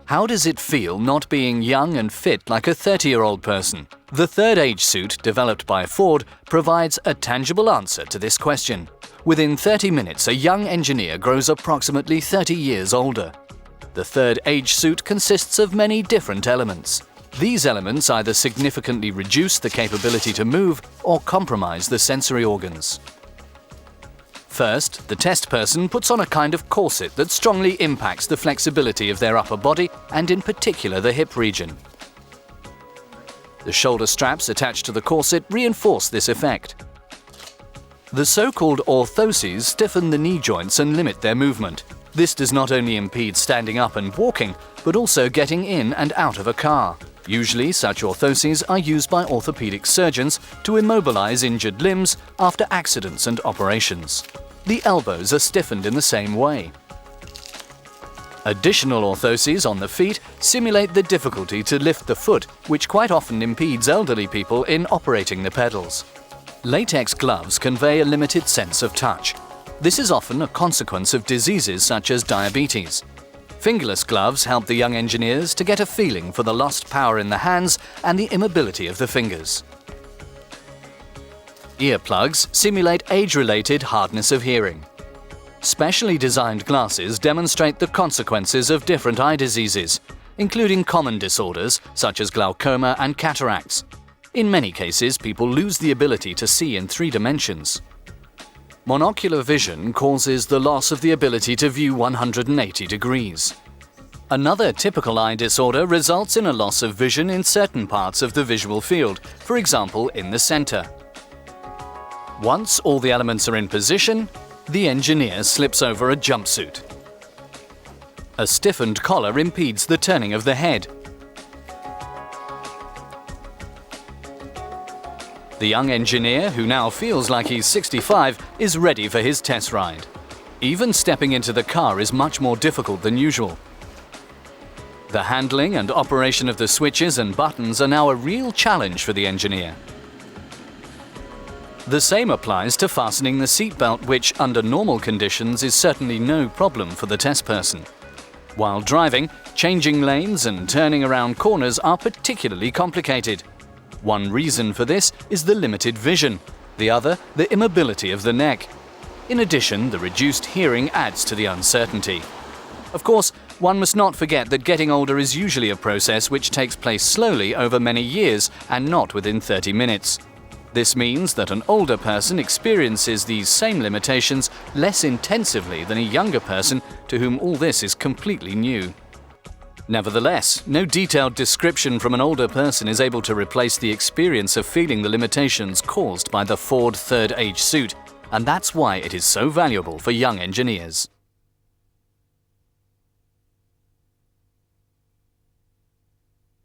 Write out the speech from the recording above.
How does it feel not being young and fit like a 30-year-old person? The third age suit, developed by Ford, provides a tangible answer to this question. Within 30 minutes, a young engineer grows approximately 30 years older. The third age suit consists of many different elements. These elements either significantly reduce the capability to move or compromise the sensory organs. First, the test person puts on a kind of corset that strongly impacts the flexibility of their upper body and in particular the hip region. The shoulder straps attached to the corset reinforce this effect. The so-called orthoses stiffen the knee joints and limit their movement. This does not only impede standing up and walking, but also getting in and out of a car. Usually, such orthoses are used by orthopedic surgeons to immobilize injured limbs after accidents and operations. The elbows are stiffened in the same way. Additional orthoses on the feet simulate the difficulty to lift the foot, which quite often impedes elderly people in operating the pedals. Latex gloves convey a limited sense of touch. This is often a consequence of diseases such as diabetes. Fingerless gloves help the young engineers to get a feeling for the lost power in the hands and the immobility of the fingers. Earplugs simulate age-related hardness of hearing. Specially designed glasses demonstrate the consequences of different eye diseases, including common disorders such as glaucoma and cataracts. In many cases, people lose the ability to see in 3 dimensions. Monocular vision causes the loss of the ability to view 180 degrees. Another typical eye disorder results in a loss of vision in certain parts of the visual field, for example in the center. Once all the elements are in position, the engineer slips over a jumpsuit. A stiffened collar impedes the turning of the head. The young engineer, who now feels like he's 65, is ready for his test ride. Even stepping into the car is much more difficult than usual. The handling and operation of the switches and buttons are now a real challenge for the engineer. The same applies to fastening the seatbelt, which, under normal conditions, is certainly no problem for the test person. While driving, changing lanes and turning around corners are particularly complicated. One reason for this is the limited vision, the other, the immobility of the neck. In addition, the reduced hearing adds to the uncertainty. Of course, one must not forget that getting older is usually a process which takes place slowly over many years and not within 30 minutes. This means that an older person experiences these same limitations less intensively than a younger person to whom all this is completely new. Nevertheless, no detailed description from an older person is able to replace the experience of feeling the limitations caused by the Ford third age suit, and that's why it is so valuable for young engineers.